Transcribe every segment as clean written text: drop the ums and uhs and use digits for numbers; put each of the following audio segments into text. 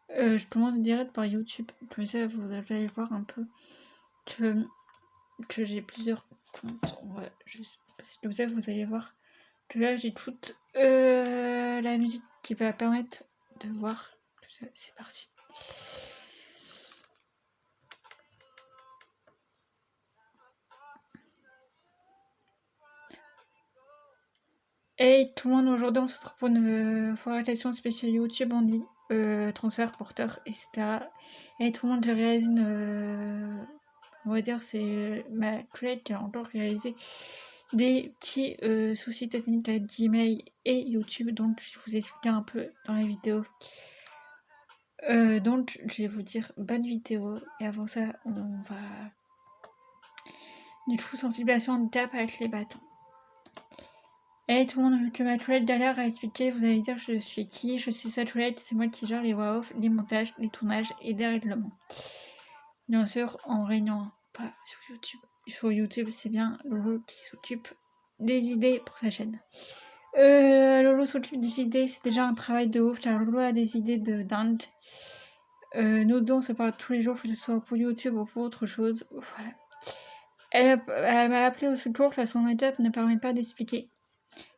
Je commence direct par YouTube. Comme ça, vous allez voir un peu que j'ai plusieurs comptes. Ouais, comme ça, vous allez voir que là, j'ai toute la musique qui va permettre de voir. Comme ça, c'est parti. Hey tout le monde, aujourd'hui on se retrouve pour une formation spéciale YouTube, on dit transfert, porteur, etc. Hey tout le monde, j'ai réalisé on va dire, c'est ma collègue qui a encore réalisé des petits soucis techniques avec Gmail et YouTube, donc je vais vous expliquer un peu dans la vidéo. Donc je vais vous dire bonne vidéo, et avant ça, on va du coup sensibilisation handicap avec les bâtons. Et tout le monde, vu que ma toilette d'alors a expliqué, vous allez dire je suis qui, je suis sa toilette, c'est moi qui gère les voix off, les montages, les tournages et les règlements. Bien sûr, en réunion, pas sur YouTube. Sur YouTube, c'est bien Lolo qui s'occupe des idées pour sa chaîne. Lolo s'occupe des idées, c'est déjà un travail de ouf, car Lolo a des idées de dingue. Nous deux, on se parle tous les jours, que ce soit pour YouTube ou pour autre chose. Voilà. Elle m'a appelé au secours, car son étape ne permet pas d'expliquer.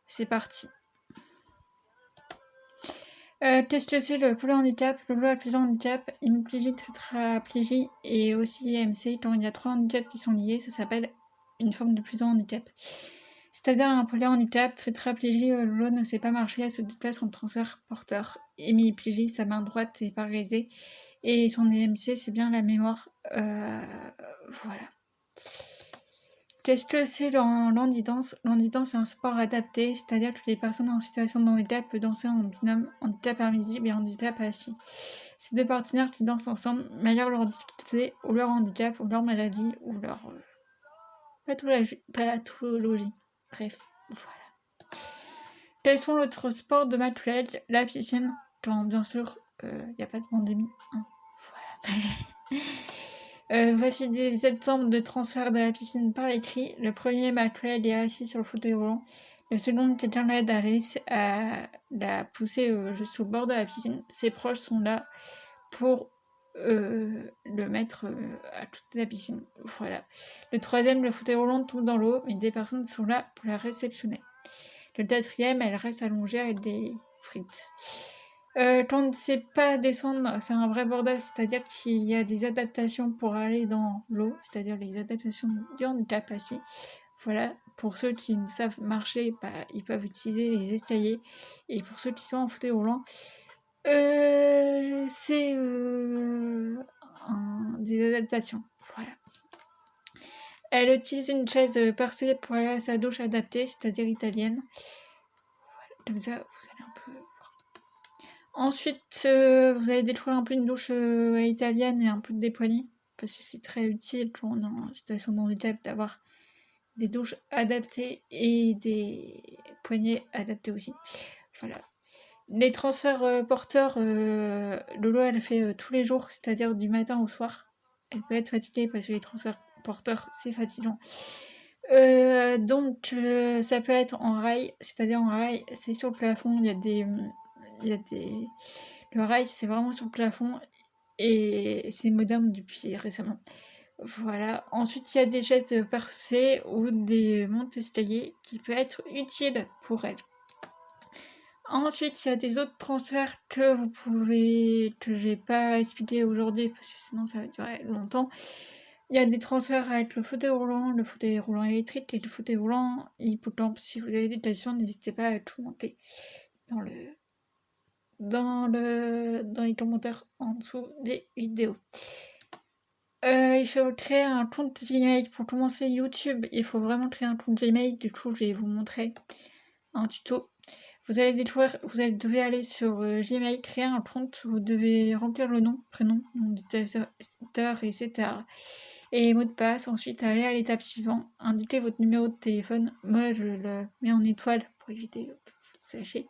C'est parti. Qu'est-ce que c'est le polyhandicap? Le polyhandicap, hémiplégie, tétraplégie et aussi MC, quand il y a 3 handicaps qui sont liés, ça s'appelle une forme de handicap. C'est-à-dire un polyhandicap, tétraplégie, Lolo ne sait pas marcher, elle se déplace en transfert porteur. Hémiplégie, sa main droite est paralysée. Et son EMC, c'est bien la mémoire. Voilà. Qu'est-ce que c'est l'handidance? L'handidance, c'est un sport adapté, c'est-à-dire que les personnes en situation de handicap peuvent danser en binôme, handicap invisible et handicap assis. C'est deux partenaires qui dansent ensemble, malgré leur difficulté, ou leur handicap, ou leur maladie, ou leur pathologie. Bref, voilà. Quels sont l'autre sport de ma collègue? La piscine, quand bien sûr, il n'y a pas de pandémie. Hein. Voilà. Voici des exemples de transfert de la piscine par écrit. Le premier, ma collègue est assise sur le fauteuil roulant. Le second, quelqu'un l'aide à la pousser jusqu'au bord de la piscine. Ses proches sont là pour le mettre à côté de la piscine. Voilà. Le troisième, le fauteuil roulant tombe dans l'eau, mais des personnes sont là pour la réceptionner. Le quatrième, elle reste allongée avec des frites. Quand on ne sait pas descendre, c'est un vrai bordel, c'est-à-dire qu'il y a des adaptations pour aller dans l'eau, c'est-à-dire les adaptations du handicap assis. Voilà, pour ceux qui ne savent marcher, ils peuvent utiliser les escaliers. Et pour ceux qui sont en fauteuil roulant, c'est des adaptations. Voilà. Elle utilise une chaise percée pour aller à sa douche adaptée, c'est-à-dire italienne. Voilà, comme ça, vous allez un peu... Ensuite, vous allez détruire un peu une douche italienne et un peu des poignées, parce que c'est très utile quand on est en situation de handicap d'avoir des douches adaptées et des poignées adaptées aussi. Voilà. Les transferts porteurs, Lolo elle fait tous les jours, c'est-à-dire du matin au soir. Elle peut être fatiguée parce que les transferts porteurs c'est fatigant. Donc ça peut être en rail, c'est-à-dire en rail c'est sur le plafond, il y a des le rail c'est vraiment sur le plafond et c'est moderne depuis récemment. Voilà. Ensuite il y a des chaises percées ou des monte-escaliers qui peuvent être utiles pour elle. Ensuite, il y a des autres transferts que j'ai pas expliqué aujourd'hui parce que sinon ça va durer longtemps. Il y a des transferts avec le fauteuil roulant électrique et le fauteuil roulant hippocampe. Si vous avez des questions, n'hésitez pas à commenter dans les commentaires en dessous des vidéos. Il faut créer un compte Gmail. Pour commencer YouTube, il faut vraiment créer un compte Gmail. Du coup, je vais vous montrer un tuto. Vous devez aller sur Gmail, créer un compte, vous devez remplir le nom, prénom, nom d'utilisateur, etc. Et mot de passe. Ensuite, aller à l'étape suivante, indiquer votre numéro de téléphone. Moi, je le mets en étoile pour éviter que vous le sachiez.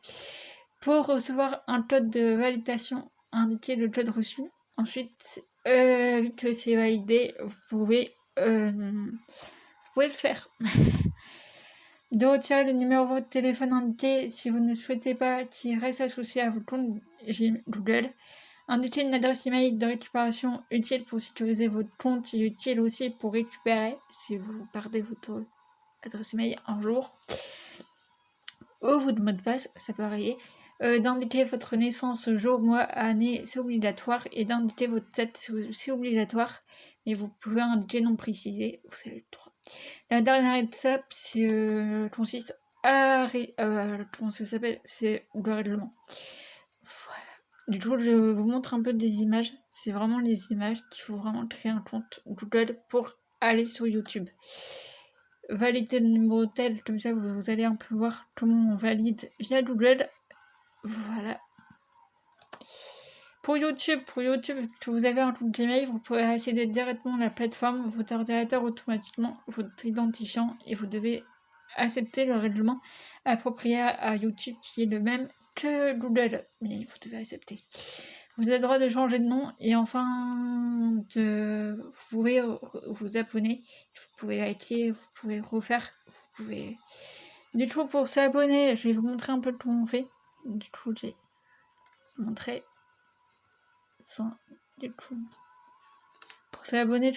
Pour recevoir un code de validation, indiquez le code reçu. Ensuite, vu que c'est validé, vous pouvez le faire. De retirer le numéro de téléphone indiqué si vous ne souhaitez pas qu'il reste associé à votre compte Google. Indiquez une adresse email de récupération utile pour sécuriser votre compte et utile aussi pour récupérer si vous perdez votre adresse email un jour. Ou votre mot de passe, ça peut arriver. D'indiquer votre naissance, jour, mois, année, c'est obligatoire. Et d'indiquer votre tête, c'est obligatoire. Mais vous pouvez indiquer non précisé, vous avez le droit. La dernière étape, consiste à... comment ça s'appelle ? C'est le règlement. Voilà. Du coup, je vous montre un peu des images. C'est vraiment les images qu'il faut vraiment créer un compte Google pour aller sur YouTube. Valider le numéro tel, comme ça vous allez un peu voir comment on valide via Google. Voilà. Pour YouTube, que vous avez un compte Gmail, vous pouvez accéder directement à la plateforme, votre ordinateur automatiquement, votre identifiant, et vous devez accepter le règlement approprié à YouTube qui est le même que Google, mais vous devez accepter. Vous avez le droit de changer de nom et enfin vous pouvez vous abonner, vous pouvez liker, vous pouvez refaire, vous pouvez... Du coup, pour s'abonner, je vais vous montrer un peu comment on fait. Du coup, j'ai montré ça. Du coup, pour s'abonner,